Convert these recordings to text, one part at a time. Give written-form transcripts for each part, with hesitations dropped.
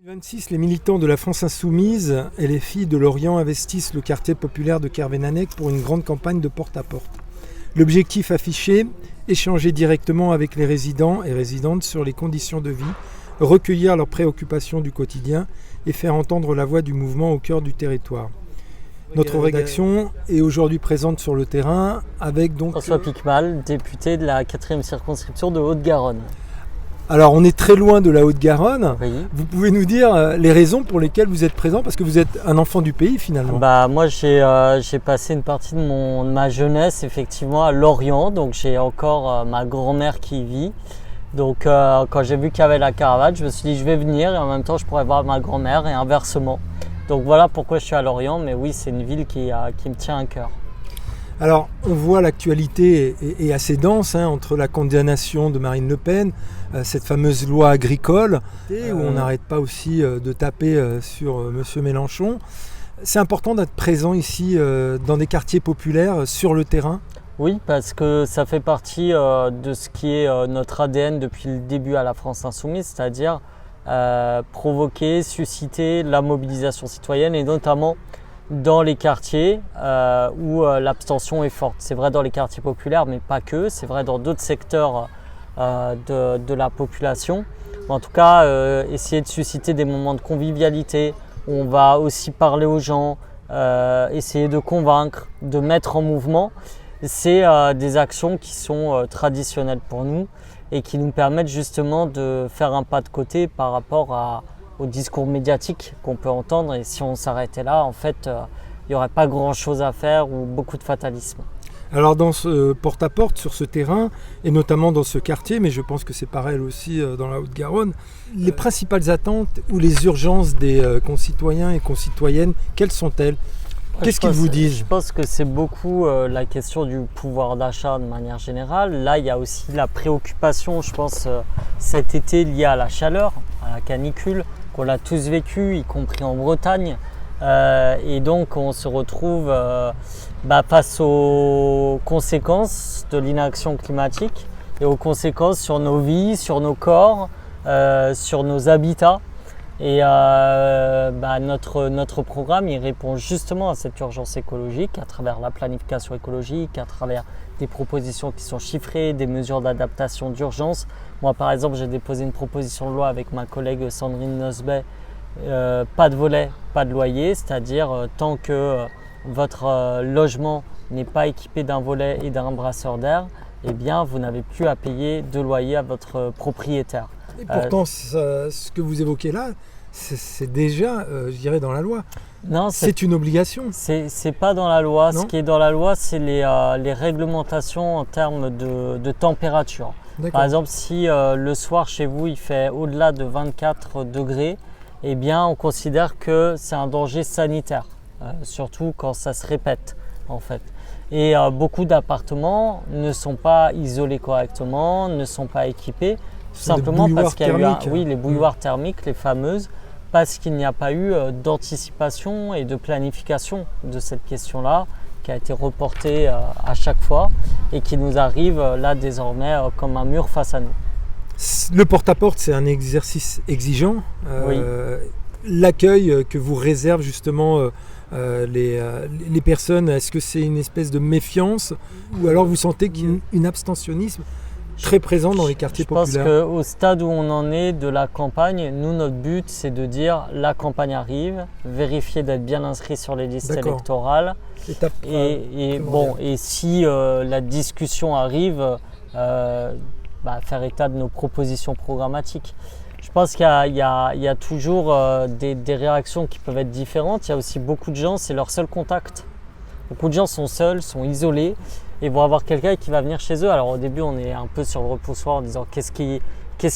2026, les militants de la France Insoumise et les filles de Lorient investissent le quartier populaire de Kervénanec pour une grande campagne de porte-à-porte. L'objectif affiché, échanger directement avec les résidents et résidentes sur les conditions de vie, recueillir leurs préoccupations du quotidien et faire entendre la voix du mouvement au cœur du territoire. Notre rédaction est aujourd'hui présente sur le terrain avec donc... François Piquemal, député de la 4e circonscription de Haute-Garonne. Alors on est très loin de la Haute-Garonne. Oui. Vous pouvez nous dire les raisons pour lesquelles vous êtes présent, parce que vous êtes un enfant du pays finalement. Moi j'ai passé une partie de ma jeunesse effectivement à Lorient, donc j'ai encore ma grand-mère qui y vit. Donc quand j'ai vu qu'il y avait la caravane, je me suis dit je vais venir et en même temps je pourrais voir ma grand-mère et inversement. Donc voilà pourquoi je suis à Lorient, mais oui c'est une ville qui me tient à cœur. Alors, on voit l'actualité est assez dense entre la condamnation de Marine Le Pen, cette fameuse loi agricole, où on n'arrête pas aussi de taper sur M. Mélenchon. C'est important d'être présent ici dans des quartiers populaires, sur le terrain. Oui, parce que ça fait partie de ce qui est notre ADN depuis le début à la France Insoumise, c'est-à-dire provoquer, susciter la mobilisation citoyenne et notamment dans les quartiers où l'abstention est forte. C'est vrai dans les quartiers populaires, mais pas que. C'est vrai dans d'autres secteurs de la population. En tout cas, essayer de susciter des moments de convivialité où on va aussi parler aux gens, essayer de convaincre, de mettre en mouvement. C'est des actions qui sont traditionnelles pour nous et qui nous permettent justement de faire un pas de côté par rapport au discours médiatique qu'on peut entendre, et si on s'arrêtait là, en fait, il n'y aurait pas grand-chose à faire ou beaucoup de fatalisme. Alors dans ce porte-à-porte, sur ce terrain, et notamment dans ce quartier, mais je pense que c'est pareil aussi dans la Haute-Garonne, les principales attentes ou les urgences des concitoyens et concitoyennes, quelles sont-elles ? Qu'est-ce qu'ils vous disent ? Je pense que c'est beaucoup la question du pouvoir d'achat de manière générale. Là, il y a aussi la préoccupation, je pense, cet été liée à la chaleur, à la canicule, qu'on a tous vécu, y compris en Bretagne. Et donc, on se retrouve face aux conséquences de l'inaction climatique et aux conséquences sur nos vies, sur nos corps, sur nos habitats. Et notre programme, il répond justement à cette urgence écologique à travers la planification écologique, à travers des propositions qui sont chiffrées, des mesures d'adaptation d'urgence. Moi, par exemple, j'ai déposé une proposition de loi avec ma collègue Sandrine Nosbet, pas de volet, pas de loyer, c'est-à-dire tant que votre logement n'est pas équipé d'un volet et d'un brasseur d'air, eh bien, vous n'avez plus à payer de loyer à votre propriétaire. Et pourtant, ce que vous évoquez là, c'est déjà, je dirais, dans la loi. Non, c'est une obligation. C'est pas dans la loi. Non. Ce qui est dans la loi, c'est les réglementations en termes de température. D'accord. Par exemple, si le soir chez vous, il fait au-delà de 24 degrés, eh bien, on considère que c'est un danger sanitaire, surtout quand ça se répète, en fait. Et beaucoup d'appartements ne sont pas isolés correctement, ne sont pas équipés. Tout simplement parce qu'il y a eu les bouilloires thermiques, les fameuses, parce qu'il n'y a pas eu d'anticipation et de planification de cette question-là, qui a été reportée à chaque fois et qui nous arrive là désormais comme un mur face à nous. Le porte-à-porte, c'est un exercice exigeant. Oui. L'accueil que vous réservent justement les personnes, est-ce que c'est une espèce de méfiance ou alors vous sentez qu'il y a un abstentionnisme très présent dans les quartiers populaires? Je pense qu'au stade où on en est de la campagne, nous, notre but, c'est de dire la campagne arrive, vérifier d'être bien inscrit sur les listes électorales. Et si la discussion arrive, faire état de nos propositions programmatiques. Je pense qu'il y a toujours des réactions qui peuvent être différentes. Il y a aussi beaucoup de gens, c'est leur seul contact. Beaucoup de gens sont seuls, sont isolés et vont avoir quelqu'un qui va venir chez eux. Alors au début, on est un peu sur le repoussoir en disant qu'est-ce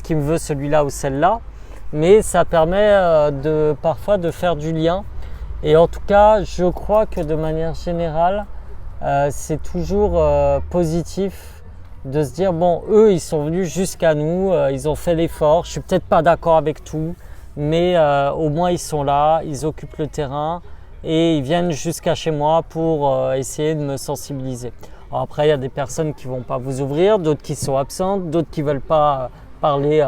qui me veut celui-là ou celle-là. Mais ça permet parfois de faire du lien. Et en tout cas, je crois que de manière générale, c'est toujours positif de se dire bon, eux, ils sont venus jusqu'à nous, ils ont fait l'effort. Je suis peut-être pas d'accord avec tout, mais au moins ils sont là, ils occupent le terrain et ils viennent jusqu'à chez moi pour essayer de me sensibiliser. Alors après, il y a des personnes qui ne vont pas vous ouvrir, d'autres qui sont absentes, d'autres qui ne veulent pas parler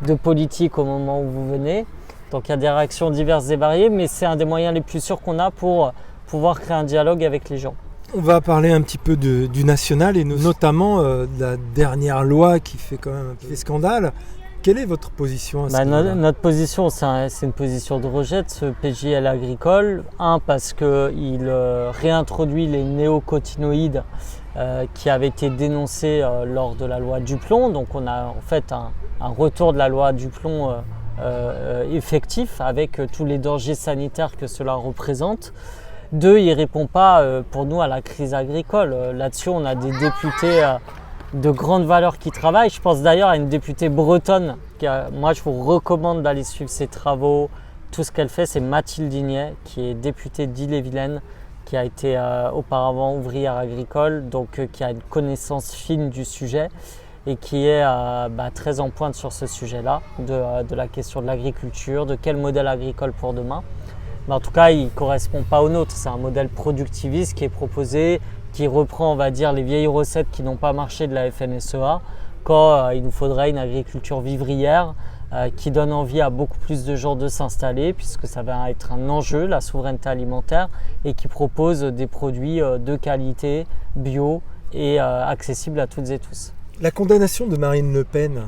de politique au moment où vous venez. Donc il y a des réactions diverses et variées, mais c'est un des moyens les plus sûrs qu'on a pour pouvoir créer un dialogue avec les gens. On va parler un petit peu du national et notamment de la dernière loi qui fait quand même un peu scandale. Quelle est votre position à ce niveau-là ? Notre position, c'est une position de rejet de ce PJL agricole. Parce qu'il réintroduit les néocotinoïdes qui avaient été dénoncés lors de la loi Duplon. Donc on a en fait un retour de la loi Duplon effectif avec tous les dangers sanitaires que cela représente. 2, il ne répond pas pour nous à la crise agricole. Là-dessus, on a des députés de grande valeur qui travaillent. Je pense d'ailleurs à une députée bretonne. Moi, je vous recommande d'aller suivre ses travaux. Tout ce qu'elle fait, c'est Mathilde Dignet, qui est députée d'Ille-et-Vilaine, qui a été auparavant ouvrière agricole, donc qui a une connaissance fine du sujet et qui est très en pointe sur ce sujet-là, de la question de l'agriculture, de quel modèle agricole pour demain. Mais en tout cas, il ne correspond pas au nôtre. C'est un modèle productiviste qui est proposé, qui reprend, on va dire, les vieilles recettes qui n'ont pas marché de la FNSEA, quand il nous faudrait une agriculture vivrière qui donne envie à beaucoup plus de gens de s'installer, puisque ça va être un enjeu, la souveraineté alimentaire, et qui propose des produits de qualité, bio et accessibles à toutes et tous. La condamnation de Marine Le Pen,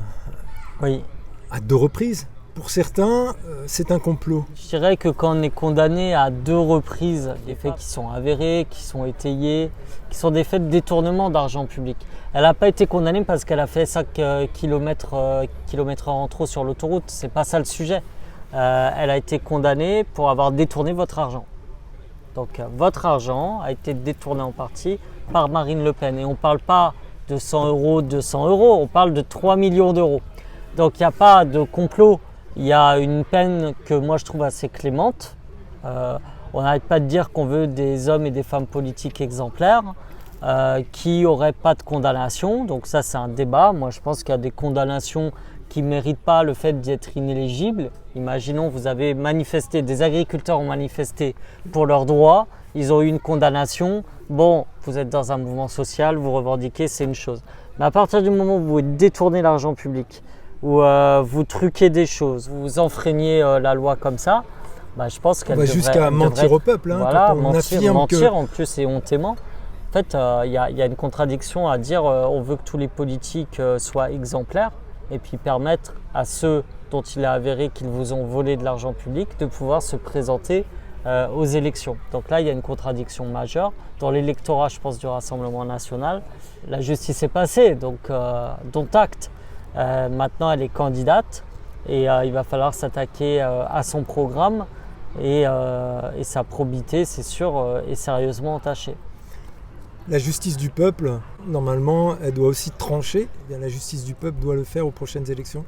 oui, à 2 reprises, pour certains, c'est un complot. Je dirais que quand on est condamné à 2 reprises, des faits qui sont avérés, qui sont étayés, qui sont des faits de détournement d'argent public. Elle n'a pas été condamnée parce qu'elle a fait 5 km en trop sur l'autoroute. C'est pas ça le sujet. Elle a été condamnée pour avoir détourné votre argent. Donc votre argent a été détourné en partie par Marine Le Pen. Et on ne parle pas de 100 euros, 200 euros, on parle de 3 millions d'euros. Donc il n'y a pas de complot. Il y a une peine que moi je trouve assez clémente. On n'arrête pas de dire qu'on veut des hommes et des femmes politiques exemplaires qui n'auraient pas de condamnation. Donc ça c'est un débat. Moi je pense qu'il y a des condamnations qui ne méritent pas le fait d'être inéligibles. Imaginons vous avez manifesté, des agriculteurs ont manifesté pour leurs droits, ils ont eu une condamnation. Bon, vous êtes dans un mouvement social, vous revendiquez, c'est une chose. Mais à partir du moment où vous détournez l'argent public, où vous truquez des choses, vous enfreignez la loi comme ça, je pense qu'elle devrait... jusqu'à mentir au peuple, voilà, quand on affirme mentir en plus et hontément. En fait, il y a une contradiction à dire on veut que tous les politiques soient exemplaires et puis permettre à ceux dont il est avéré qu'ils vous ont volé de l'argent public de pouvoir se présenter aux élections. Donc là, il y a une contradiction majeure. Dans l'électorat, je pense, du Rassemblement national, la justice est passée, donc dont acte. Maintenant, elle est candidate et il va falloir s'attaquer à son programme et sa probité, c'est sûr, est sérieusement entachée. La justice du peuple, normalement, elle doit aussi trancher. Eh bien, la justice du peuple doit le faire aux prochaines élections.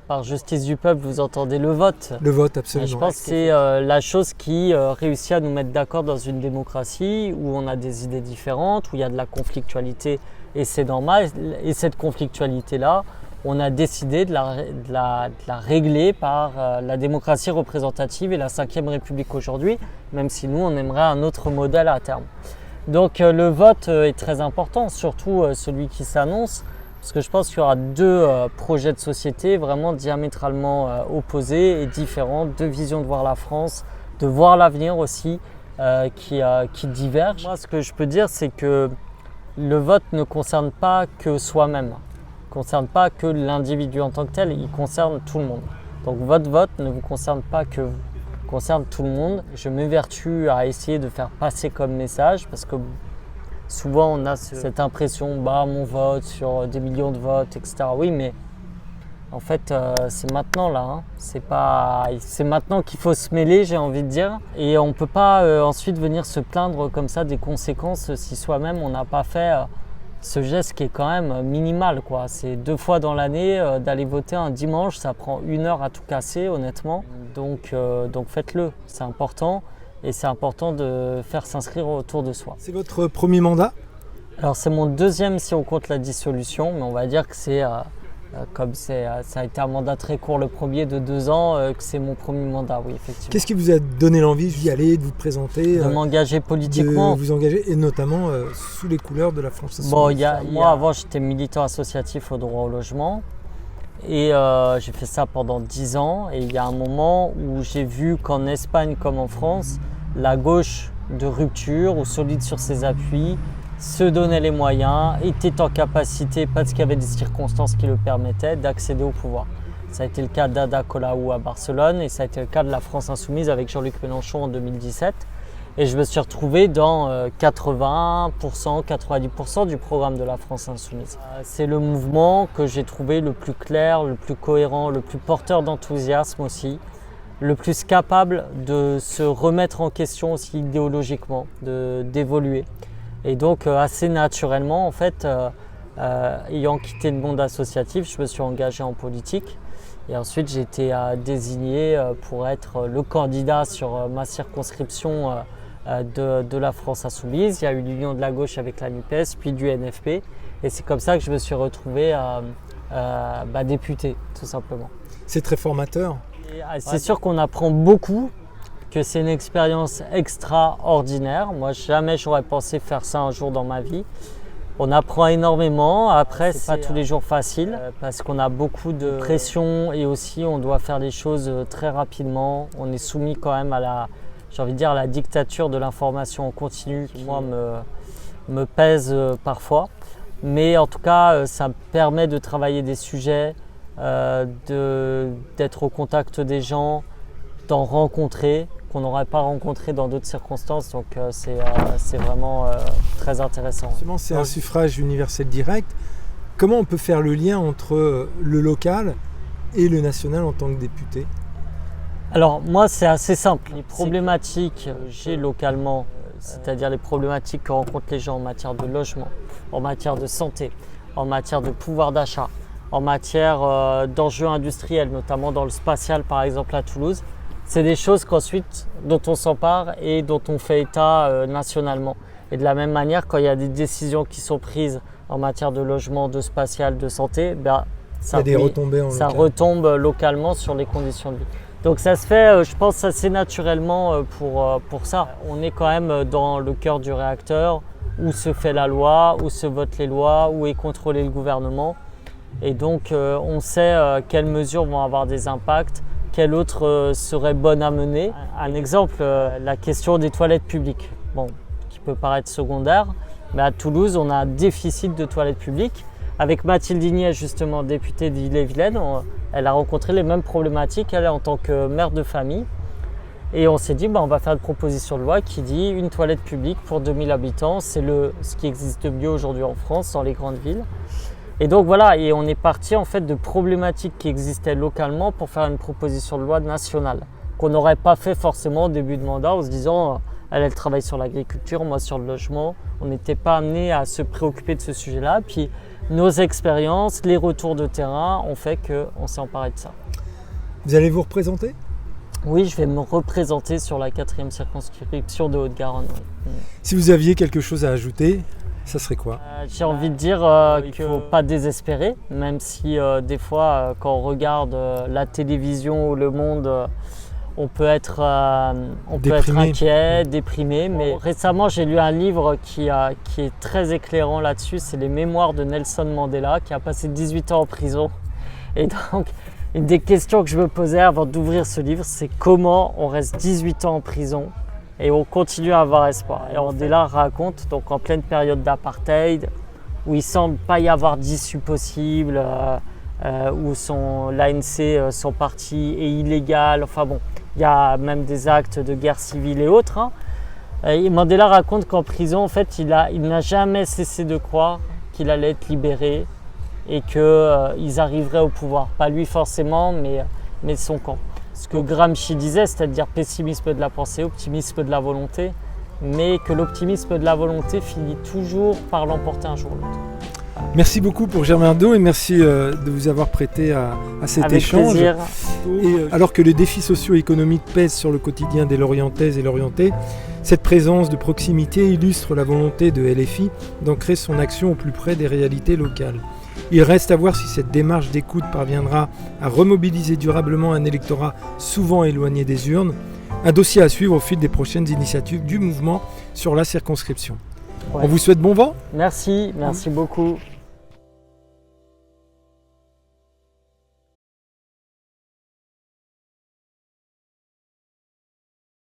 Par justice du peuple, vous entendez le vote. Le vote, absolument. Je pense que c'est la chose qui réussit à nous mettre d'accord dans une démocratie où on a des idées différentes, où il y a de la conflictualité et c'est normal. Et cette conflictualité-là, on a décidé de la régler par la démocratie représentative et la 5e République aujourd'hui, même si nous, on aimerait un autre modèle à terme. Donc le vote est très important, surtout celui qui s'annonce, parce que je pense qu'il y aura 2 projets de société vraiment diamétralement opposés et différents, 2 visions de voir la France, de voir l'avenir aussi, qui divergent. Moi, ce que je peux dire, c'est que le vote ne concerne pas que soi-même, ne concerne pas que l'individu en tant que tel, il concerne tout le monde. Donc votre vote ne vous concerne pas que vous. Concerne tout le monde. Je m'évertue à essayer de faire passer comme message parce que souvent on a cette impression, mon vote sur des millions de votes, etc. Oui, mais en fait c'est maintenant là, c'est maintenant qu'il faut se mêler, j'ai envie de dire. Et on ne peut pas ensuite venir se plaindre comme ça des conséquences si soi-même on n'a pas fait ce geste qui est quand même minimal, quoi. C'est 2 fois dans l'année d'aller voter un dimanche, ça prend 1 heure à tout casser honnêtement. Donc faites-le, c'est important et c'est important de faire s'inscrire autour de soi. C'est votre premier mandat ? Alors c'est mon 2e si on compte la dissolution, mais on va dire que c'est comme ça a été un mandat très court le premier de 2 ans, que c'est mon premier mandat, oui, effectivement. Qu'est-ce qui vous a donné l'envie d'y aller, de vous présenter, de m'engager politiquement, de vous engager, et notamment sous les couleurs de la France Insoumise? Moi, avant, j'étais militant associatif au droit au logement. Et j'ai fait ça pendant 10 ans. Et il y a un moment où j'ai vu qu'en Espagne comme en France, la gauche de rupture ou solide sur ses appuis se donnait les moyens, était en capacité, parce qu'il y avait des circonstances qui le permettaient, d'accéder au pouvoir. Ça a été le cas d'Ada Colau à Barcelone et ça a été le cas de la France Insoumise avec Jean-Luc Mélenchon en 2017. Et je me suis retrouvé dans 80%, 90% du programme de la France Insoumise. C'est le mouvement que j'ai trouvé le plus clair, le plus cohérent, le plus porteur d'enthousiasme aussi, le plus capable de se remettre en question aussi idéologiquement, d'évoluer. Et donc assez naturellement, en fait, ayant quitté le monde associatif, je me suis engagé en politique. Et ensuite, j'ai été désigné pour être le candidat sur ma circonscription de la France Insoumise. Il y a eu l'union de la gauche avec la NUPES, puis du NFP. Et c'est comme ça que je me suis retrouvé député, tout simplement. C'est très formateur. C'est sûr qu'on apprend beaucoup, que c'est une expérience extraordinaire. Moi, jamais j'aurais pensé faire ça un jour dans ma vie. On apprend énormément. Après, c'est pas tous les jours facile parce qu'on a beaucoup de pression et aussi on doit faire les choses très rapidement. On est soumis quand même à la dictature de l'information en continu qui, moi, me pèse parfois. Mais en tout cas, ça me permet de travailler des sujets, d'être au contact des gens, d'en rencontrer, qu'on n'aurait pas rencontré dans d'autres circonstances. Donc c'est vraiment très intéressant. Justement, c'est un suffrage universel direct. Comment on peut faire le lien entre le local et le national en tant que député ? Alors moi, c'est assez simple. Les problématiques que j'ai localement, c'est-à-dire les problématiques que rencontrent les gens en matière de logement, en matière de santé, en matière de pouvoir d'achat, en matière d'enjeux industriels, notamment dans le spatial par exemple à Toulouse, c'est des choses dont on s'empare et dont on fait état nationalement. Et de la même manière, quand il y a des décisions qui sont prises en matière de logement, de spatial, de santé, ça retombe localement sur les conditions de vie. Donc ça se fait, je pense, assez naturellement pour ça. On est quand même dans le cœur du réacteur, où se fait la loi, où se votent les lois, où est contrôlé le gouvernement. Et donc on sait quelles mesures vont avoir des impacts, quelle autre serait bonne à mener. Un exemple, la question des toilettes publiques, qui peut paraître secondaire, mais à Toulouse, on a un déficit de toilettes publiques. Avec Mathilde Ignet, justement, députée d'Ille-et-Vilaine, elle a rencontré les mêmes problématiques, elle, en tant que mère de famille. Et on s'est dit, on va faire une proposition de loi qui dit une toilette publique pour 2000 habitants. C'est ce qui existe de mieux aujourd'hui en France, dans les grandes villes. Et donc voilà, et on est parti en fait de problématiques qui existaient localement pour faire une proposition de loi nationale qu'on n'aurait pas fait forcément au début de mandat en se disant elle travaille sur l'agriculture, moi sur le logement. On n'était pas amené à se préoccuper de ce sujet-là. Puis nos expériences, les retours de terrain ont fait qu'on s'est emparé de ça. Vous allez vous représenter ? Oui, je vais me représenter sur la 4e circonscription de Haute-Garonne. Oui. Si vous aviez quelque chose à ajouter, ça serait quoi ? J'ai envie de dire qu'il ne faut pas désespérer, même si des fois, quand on regarde la télévision ou le monde, on peut être inquiet, déprimé. Mais récemment, j'ai lu un livre qui est très éclairant là-dessus. C'est les mémoires de Nelson Mandela, qui a passé 18 ans en prison. Et donc, une des questions que je me posais avant d'ouvrir ce livre, c'est comment on reste 18 ans en prison et on continue à avoir espoir. Et Mandela raconte, donc en pleine période d'apartheid, où il semble pas y avoir d'issue possible, où l'ANC, son parti, est illégal. Enfin bon, il y a même des actes de guerre civile et autres. Et Mandela raconte qu'en prison, en fait, il n'a jamais cessé de croire qu'il allait être libéré et qu'ils arriveraient au pouvoir. Pas lui forcément, mais son camp. Ce que Gramsci disait, c'est-à-dire pessimisme de la pensée, optimisme de la volonté, mais que l'optimisme de la volonté finit toujours par l'emporter un jour ou l'autre. Merci beaucoup pour Germain Arnaud et merci de vous avoir prêté à cet échange. Avec plaisir. Et alors que les défis socio-économiques pèsent sur le quotidien des Lorientaises et Lorientais, cette présence de proximité illustre la volonté de LFI d'ancrer son action au plus près des réalités locales. Il reste à voir si cette démarche d'écoute parviendra à remobiliser durablement un électorat souvent éloigné des urnes, un dossier à suivre au fil des prochaines initiatives du mouvement sur la circonscription. Ouais. On vous souhaite bon vent. Merci beaucoup.